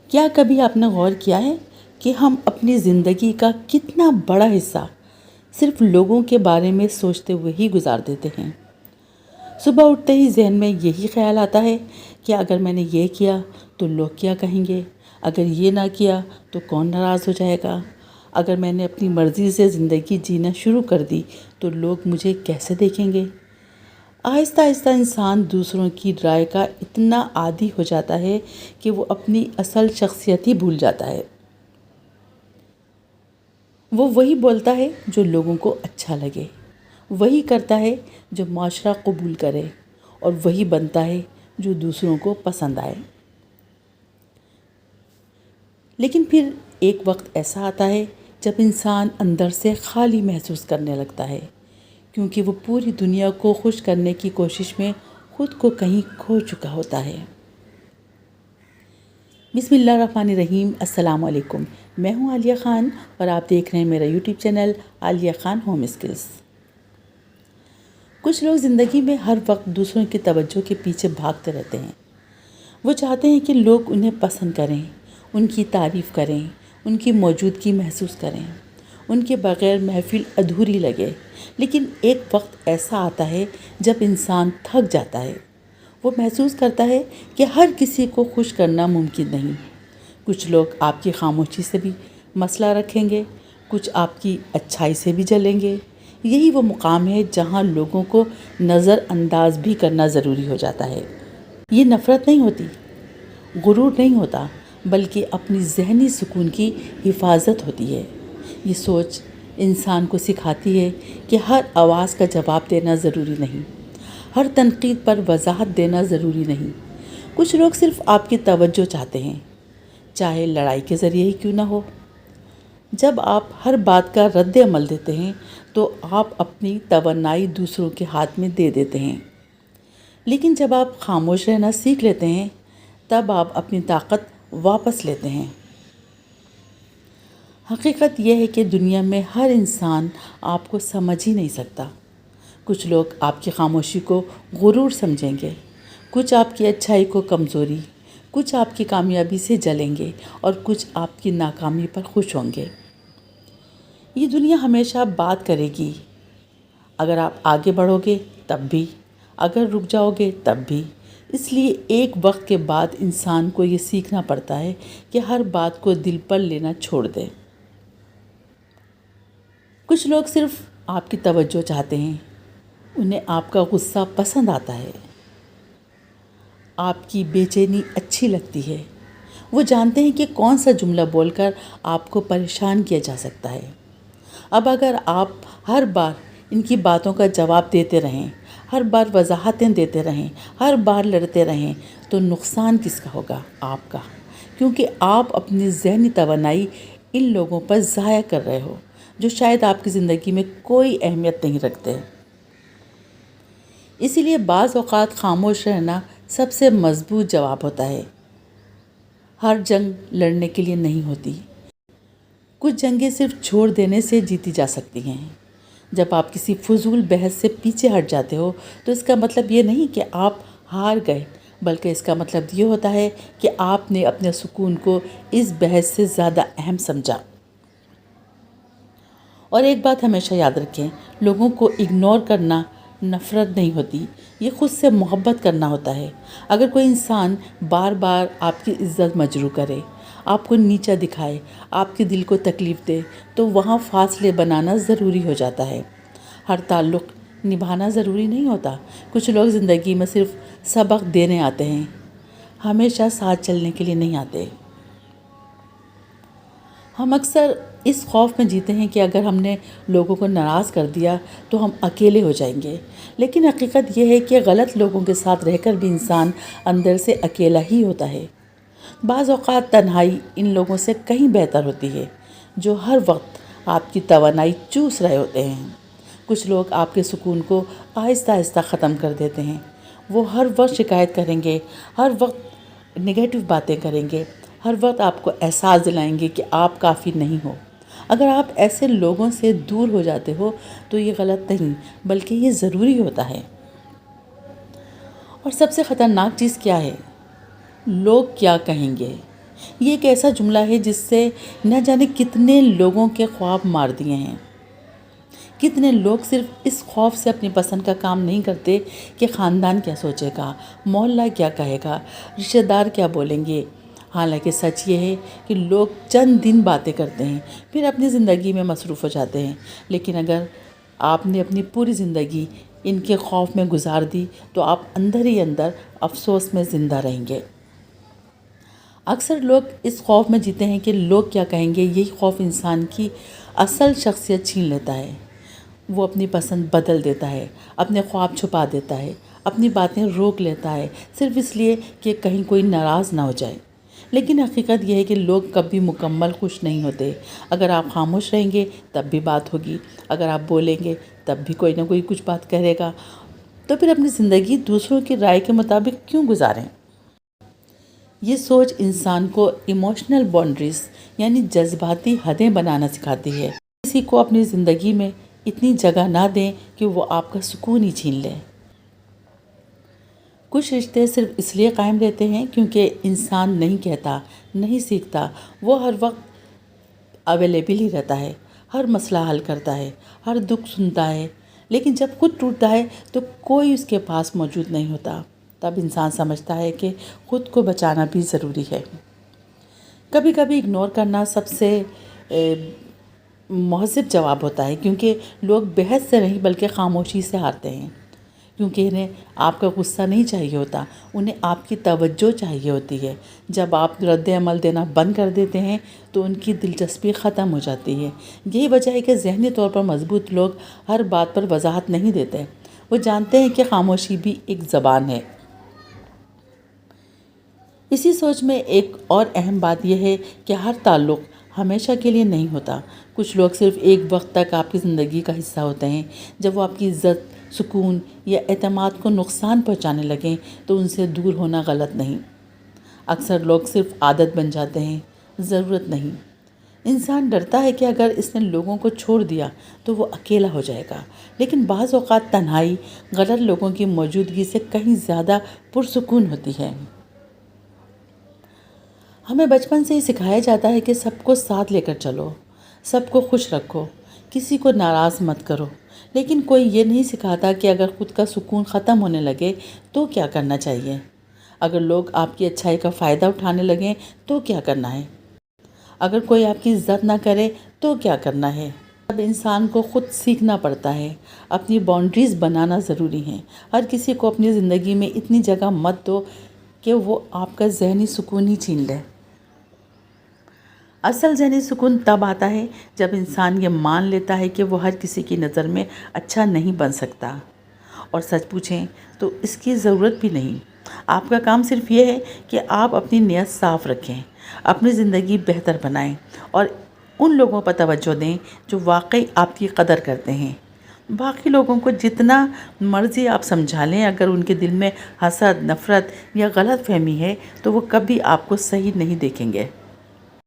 کیا کبھی آپ نے غور کیا ہے کہ ہم اپنی زندگی کا کتنا بڑا حصہ صرف لوگوں کے بارے میں سوچتے ہوئے ہی گزار دیتے ہیں؟ صبح اٹھتے ہی ذہن میں یہی خیال آتا ہے کہ اگر میں نے یہ کیا تو لوگ کیا کہیں گے، اگر یہ نہ کیا تو کون ناراض ہو جائے گا، اگر میں نے اپنی مرضی سے زندگی جینا شروع کر دی تو لوگ مجھے کیسے دیکھیں گے۔ آہستہ آہستہ انسان دوسروں کی رائے کا اتنا عادی ہو جاتا ہے کہ وہ اپنی اصل شخصیت ہی بھول جاتا ہے۔ وہ وہی بولتا ہے جو لوگوں کو اچھا لگے، وہی کرتا ہے جو معاشرہ قبول کرے، اور وہی بنتا ہے جو دوسروں کو پسند آئے۔ لیکن پھر ایک وقت ایسا آتا ہے جب انسان اندر سے خالی محسوس کرنے لگتا ہے، کیونکہ وہ پوری دنیا کو خوش کرنے کی کوشش میں خود کو کہیں کھو چکا ہوتا ہے۔ بسم اللہ الرحمن الرحیم۔ السلام علیکم، میں ہوں عالیہ خان اور آپ دیکھ رہے ہیں میرا یوٹیوب چینل عالیہ خان ہوم اسکلز۔ کچھ لوگ زندگی میں ہر وقت دوسروں کی توجہ کے پیچھے بھاگتے رہتے ہیں۔ وہ چاہتے ہیں کہ لوگ انہیں پسند کریں، ان کی تعریف کریں، ان کی موجودگی محسوس کریں، ان کے بغیر محفل ادھوری لگے۔ لیکن ایک وقت ایسا آتا ہے جب انسان تھک جاتا ہے۔ وہ محسوس کرتا ہے کہ ہر کسی کو خوش کرنا ممکن نہیں۔ کچھ لوگ آپ کی خاموشی سے بھی مسئلہ رکھیں گے، کچھ آپ کی اچھائی سے بھی جلیں گے۔ یہی وہ مقام ہے جہاں لوگوں کو نظر انداز بھی کرنا ضروری ہو جاتا ہے۔ یہ نفرت نہیں ہوتی، غرور نہیں ہوتا، بلکہ اپنی ذہنی سکون کی حفاظت ہوتی ہے۔ یہ سوچ انسان کو سکھاتی ہے کہ ہر آواز کا جواب دینا ضروری نہیں، ہر تنقید پر وضاحت دینا ضروری نہیں۔ کچھ لوگ صرف آپ کی توجہ چاہتے ہیں، چاہے لڑائی کے ذریعے ہی کیوں نہ ہو۔ جب آپ ہر بات کا رد عمل دیتے ہیں تو آپ اپنی توانائی دوسروں کے ہاتھ میں دے دیتے ہیں، لیکن جب آپ خاموش رہنا سیکھ لیتے ہیں تب آپ اپنی طاقت واپس لیتے ہیں۔ حقیقت یہ ہے کہ دنیا میں ہر انسان آپ کو سمجھ ہی نہیں سکتا۔ کچھ لوگ آپ کی خاموشی کو غرور سمجھیں گے، کچھ آپ کی اچھائی کو کمزوری، کچھ آپ کی کامیابی سے جلیں گے اور کچھ آپ کی ناکامی پر خوش ہوں گے۔ یہ دنیا ہمیشہ بات کرے گی، اگر آپ آگے بڑھو گے تب بھی، اگر رک جاؤ گے تب بھی۔ اس لیے ایک وقت کے بعد انسان کو یہ سیکھنا پڑتا ہے کہ ہر بات کو دل پر لینا چھوڑ دے۔ کچھ لوگ صرف آپ کی توجہ چاہتے ہیں، انہیں آپ کا غصہ پسند آتا ہے، آپ کی بے چینی اچھی لگتی ہے۔ وہ جانتے ہیں کہ کون سا جملہ بول کر آپ کو پریشان کیا جا سکتا ہے۔ اب اگر آپ ہر بار ان کی باتوں کا جواب دیتے رہیں، ہر بار وضاحتیں دیتے رہیں، ہر بار لڑتے رہیں، تو نقصان کس کا ہوگا؟ آپ کا، کیونکہ آپ اپنی ذہنی توانائی ان لوگوں پر ضائع کر رہے ہو جو شاید آپ کی زندگی میں کوئی اہمیت نہیں رکھتے۔ اسی لیے بعض اوقات خاموش رہنا سب سے مضبوط جواب ہوتا ہے۔ ہر جنگ لڑنے کے لیے نہیں ہوتی، کچھ جنگیں صرف چھوڑ دینے سے جیتی جا سکتی ہیں۔ جب آپ کسی فضول بحث سے پیچھے ہٹ جاتے ہو تو اس کا مطلب یہ نہیں کہ آپ ہار گئے، بلکہ اس کا مطلب یہ ہوتا ہے کہ آپ نے اپنے سکون کو اس بحث سے زیادہ اہم سمجھا۔ اور ایک بات ہمیشہ یاد رکھیں، لوگوں کو اگنور کرنا نفرت نہیں ہوتی، یہ خود سے محبت کرنا ہوتا ہے۔ اگر کوئی انسان بار بار آپ کی عزت مجروح کرے، آپ کو نیچا دکھائے، آپ کے دل کو تکلیف دے، تو وہاں فاصلے بنانا ضروری ہو جاتا ہے۔ ہر تعلق نبھانا ضروری نہیں ہوتا۔ کچھ لوگ زندگی میں صرف سبق دینے آتے ہیں، ہمیشہ ساتھ چلنے کے لیے نہیں آتے۔ ہم اکثر اس خوف میں جیتے ہیں کہ اگر ہم نے لوگوں کو ناراض کر دیا تو ہم اکیلے ہو جائیں گے، لیکن حقیقت یہ ہے کہ غلط لوگوں کے ساتھ رہ کر بھی انسان اندر سے اکیلا ہی ہوتا ہے۔ بعض اوقات تنہائی ان لوگوں سے کہیں بہتر ہوتی ہے جو ہر وقت آپ کی توانائی چوس رہے ہوتے ہیں۔ کچھ لوگ آپ کے سکون کو آہستہ آہستہ ختم کر دیتے ہیں۔ وہ ہر وقت شکایت کریں گے، ہر وقت نگیٹو باتیں کریں گے، ہر وقت آپ کو احساس دلائیں گے کہ آپ کافی نہیں ہو۔ اگر آپ ایسے لوگوں سے دور ہو جاتے ہو تو یہ غلط نہیں، بلکہ یہ ضروری ہوتا ہے۔ اور سب سے خطرناک چیز کیا ہے؟ لوگ کیا کہیں گے۔ یہ ایک ایسا جملہ ہے جس سے نہ جانے کتنے لوگوں کے خواب مار دیے ہیں۔ کتنے لوگ صرف اس خوف سے اپنی پسند کا کام نہیں کرتے کہ خاندان کیا سوچے گا، محلہ کیا کہے گا، رشتہ دار کیا بولیں گے۔ حالانکہ سچ یہ ہے کہ لوگ چند دن باتیں کرتے ہیں پھر اپنی زندگی میں مصروف ہو جاتے ہیں، لیکن اگر آپ نے اپنی پوری زندگی ان کے خوف میں گزار دی تو آپ اندر ہی اندر افسوس میں زندہ رہیں گے۔ اکثر لوگ اس خوف میں جیتے ہیں کہ لوگ کیا کہیں گے۔ یہی خوف انسان کی اصل شخصیت چھین لیتا ہے۔ وہ اپنی پسند بدل دیتا ہے، اپنے خواب چھپا دیتا ہے، اپنی باتیں روک لیتا ہے صرف اس لیے کہ کہیں کوئی ناراض نہ ہو جائے۔ لیکن حقیقت یہ ہے کہ لوگ کبھی مکمل خوش نہیں ہوتے۔ اگر آپ خاموش رہیں گے تب بھی بات ہوگی، اگر آپ بولیں گے تب بھی کوئی نہ کوئی کچھ بات کہے گا۔ تو پھر اپنی زندگی دوسروں کی رائے کے مطابق کیوں گزاریں؟ یہ سوچ انسان کو ایموشنل باؤنڈریز یعنی جذباتی حدیں بنانا سکھاتی ہے۔ کسی کو اپنی زندگی میں اتنی جگہ نہ دیں کہ وہ آپ کا سکون ہی چھین لے۔ کچھ رشتے صرف اس لیے قائم رہتے ہیں کیونکہ انسان نہیں کہتا، نہیں سیکھتا، وہ ہر وقت اویلیبل ہی رہتا ہے، ہر مسئلہ حل کرتا ہے، ہر دکھ سنتا ہے، لیکن جب خود ٹوٹتا ہے تو کوئی اس کے پاس موجود نہیں ہوتا۔ تب انسان سمجھتا ہے کہ خود کو بچانا بھی ضروری ہے۔ کبھی کبھی اگنور کرنا سب سے مہذب جواب ہوتا ہے، کیونکہ لوگ بحث سے نہیں بلکہ خاموشی سے ہارتے ہیں، کیونکہ انہیں آپ کا غصہ نہیں چاہیے ہوتا، انہیں آپ کی توجہ چاہیے ہوتی ہے۔ جب آپ رد عمل دینا بند کر دیتے ہیں تو ان کی دلچسپی ختم ہو جاتی ہے۔ یہی وجہ ہے کہ ذہنی طور پر مضبوط لوگ ہر بات پر وضاحت نہیں دیتے۔ وہ جانتے ہیں کہ خاموشی بھی ایک زبان ہے۔ اسی سوچ میں ایک اور اہم بات یہ ہے کہ ہر تعلق ہمیشہ کے لیے نہیں ہوتا۔ کچھ لوگ صرف ایک وقت تک آپ کی زندگی کا حصہ ہوتے ہیں۔ جب وہ آپ کی عزت، سکون یا اعتماد کو نقصان پہنچانے لگیں تو ان سے دور ہونا غلط نہیں۔ اکثر لوگ صرف عادت بن جاتے ہیں، ضرورت نہیں۔ انسان ڈرتا ہے کہ اگر اس نے لوگوں کو چھوڑ دیا تو وہ اکیلا ہو جائے گا، لیکن بعض اوقات تنہائی غلط لوگوں کی موجودگی سے کہیں زیادہ پرسکون ہوتی ہے۔ ہمیں بچپن سے ہی سکھایا جاتا ہے کہ سب کو ساتھ لے کر چلو، سب کو خوش رکھو، کسی کو ناراض مت کرو، لیکن کوئی یہ نہیں سکھاتا کہ اگر خود کا سکون ختم ہونے لگے تو کیا کرنا چاہیے۔ اگر لوگ آپ کی اچھائی کا فائدہ اٹھانے لگیں تو کیا کرنا ہے۔ اگر کوئی آپ کی عزت نہ کرے تو کیا کرنا ہے۔ اب انسان کو خود سیکھنا پڑتا ہے، اپنی باؤنڈریز بنانا ضروری ہے۔ ہر کسی کو اپنی زندگی میں اتنی جگہ مت دو کہ وہ آپ کا ذہنی سکون ہی چھین لے۔ اصل ذہنی سکون تب آتا ہے جب انسان یہ مان لیتا ہے کہ وہ ہر کسی کی نظر میں اچھا نہیں بن سکتا، اور سچ پوچھیں تو اس کی ضرورت بھی نہیں۔ آپ کا کام صرف یہ ہے کہ آپ اپنی نیت صاف رکھیں، اپنی زندگی بہتر بنائیں اور ان لوگوں پر توجہ دیں جو واقعی آپ کی قدر کرتے ہیں۔ باقی لوگوں کو جتنا مرضی آپ سمجھا لیں، اگر ان کے دل میں حسد، نفرت یا غلط فہمی ہے تو وہ کبھی آپ کو صحیح نہیں دیکھیں گے۔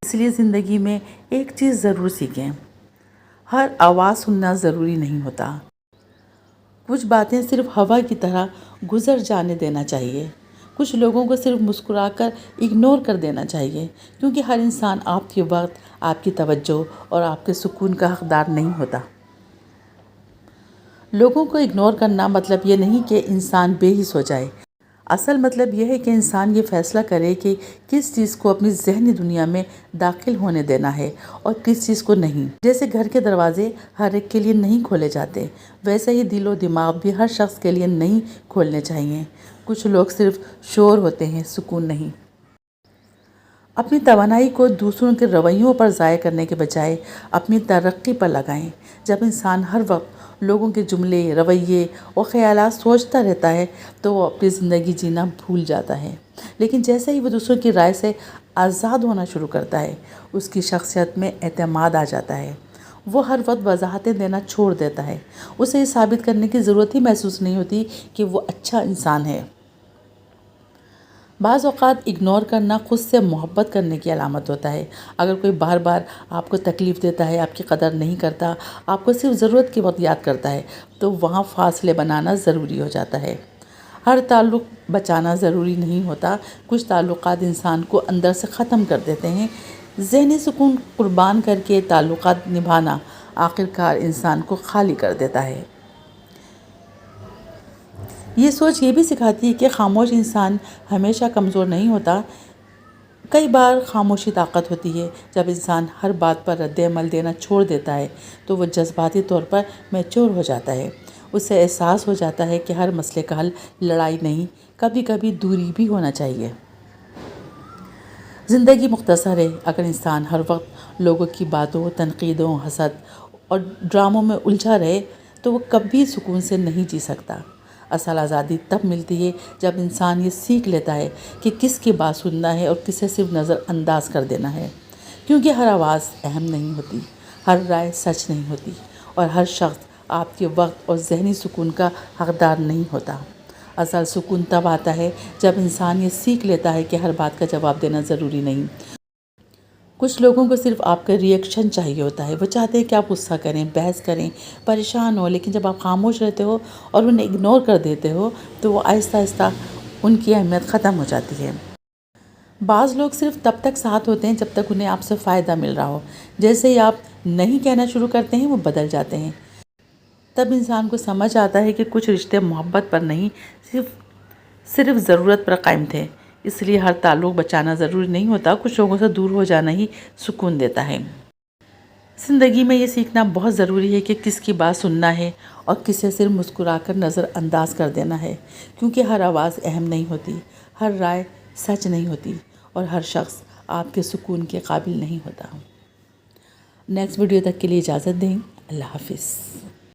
اس لیے زندگی میں ایک چیز ضرور سیکھیں، ہر آواز سننا ضروری نہیں ہوتا۔ کچھ باتیں صرف ہوا کی طرح گزر جانے دینا چاہیے۔ کچھ لوگوں کو صرف مسکرا کر اگنور کر دینا چاہیے، کیونکہ ہر انسان آپ کے وقت، آپ کی توجہ اور آپ کے سکون کا حقدار نہیں ہوتا۔ لوگوں کو اگنور کرنا مطلب یہ نہیں کہ انسان بے حس ہو جائے۔ اصل مطلب یہ ہے کہ انسان یہ فیصلہ کرے کہ کس چیز کو اپنی ذہنی دنیا میں داخل ہونے دینا ہے اور کس چیز کو نہیں۔ جیسے گھر کے دروازے ہر ایک کے لیے نہیں کھولے جاتے، ویسے ہی دل و دماغ بھی ہر شخص کے لیے نہیں کھولنے چاہیے۔ کچھ لوگ صرف شور ہوتے ہیں، سکون نہیں۔ اپنی توانائی کو دوسروں کے رویوں پر ضائع کرنے کے بجائے اپنی ترقی پر لگائیں۔ جب انسان ہر وقت لوگوں کے جملے، رویے اور خیالات سوچتا رہتا ہے تو وہ اپنی زندگی جینا بھول جاتا ہے، لیکن جیسے ہی وہ دوسروں کی رائے سے آزاد ہونا شروع کرتا ہے، اس کی شخصیت میں اعتماد آ جاتا ہے۔ وہ ہر وقت وضاحتیں دینا چھوڑ دیتا ہے، اسے یہ ثابت کرنے کی ضرورت ہی محسوس نہیں ہوتی کہ وہ اچھا انسان ہے۔ بعض اوقات اگنور کرنا خود سے محبت کرنے کی علامت ہوتا ہے۔ اگر کوئی بار بار آپ کو تکلیف دیتا ہے، آپ کی قدر نہیں کرتا، آپ کو صرف ضرورت کے وقت یاد کرتا ہے، تو وہاں فاصلے بنانا ضروری ہو جاتا ہے۔ ہر تعلق بچانا ضروری نہیں ہوتا، کچھ تعلقات انسان کو اندر سے ختم کر دیتے ہیں۔ ذہنی سکون قربان کر کے تعلقات نبھانا آخرکار انسان کو خالی کر دیتا ہے۔ یہ سوچ یہ بھی سکھاتی ہے کہ خاموش انسان ہمیشہ کمزور نہیں ہوتا، کئی بار خاموشی طاقت ہوتی ہے۔ جب انسان ہر بات پر رد عمل دینا چھوڑ دیتا ہے تو وہ جذباتی طور پر میچور ہو جاتا ہے۔ اسے احساس ہو جاتا ہے کہ ہر مسئلے کا حل لڑائی نہیں، کبھی کبھی دوری بھی ہونا چاہیے۔ زندگی مختصر ہے، اگر انسان ہر وقت لوگوں کی باتوں، تنقیدوں، حسد اور ڈراموں میں الجھا رہے تو وہ کبھی سکون سے نہیں جی سکتا۔ اصل آزادی تب ملتی ہے جب انسان یہ سیکھ لیتا ہے کہ کس کی بات سننا ہے اور کسے صرف نظر انداز کر دینا ہے، کیونکہ ہر آواز اہم نہیں ہوتی، ہر رائے سچ نہیں ہوتی، اور ہر شخص آپ کے وقت اور ذہنی سکون کا حقدار نہیں ہوتا۔ اصل سکون تب آتا ہے جب انسان یہ سیکھ لیتا ہے کہ ہر بات کا جواب دینا ضروری نہیں۔ کچھ لوگوں کو صرف آپ کا ری ایکشن چاہیے ہوتا ہے، وہ چاہتے ہیں کہ آپ غصہ کریں، بحث کریں، پریشان ہو، لیکن جب آپ خاموش رہتے ہو اور انہیں اگنور کر دیتے ہو تو وہ آہستہ آہستہ ان کی اہمیت ختم ہو جاتی ہے۔ بعض لوگ صرف تب تک ساتھ ہوتے ہیں جب تک انہیں آپ سے فائدہ مل رہا ہو، جیسے ہی آپ نہیں کہنا شروع کرتے ہیں وہ بدل جاتے ہیں۔ تب انسان کو سمجھ آتا ہے کہ کچھ رشتے محبت پر نہیں، صرف ضرورت پر قائم تھے۔ اس لیے ہر تعلق بچانا ضروری نہیں ہوتا، کچھ لوگوں سے دور ہو جانا ہی سکون دیتا ہے۔ زندگی میں یہ سیکھنا بہت ضروری ہے کہ کس کی بات سننا ہے اور کسے صرف مسکرا کر نظر انداز کر دینا ہے، کیونکہ ہر آواز اہم نہیں ہوتی، ہر رائے سچ نہیں ہوتی، اور ہر شخص آپ کے سکون کے قابل نہیں ہوتا۔ نیکسٹ ویڈیو تک کے لیے اجازت دیں۔ اللہ حافظ۔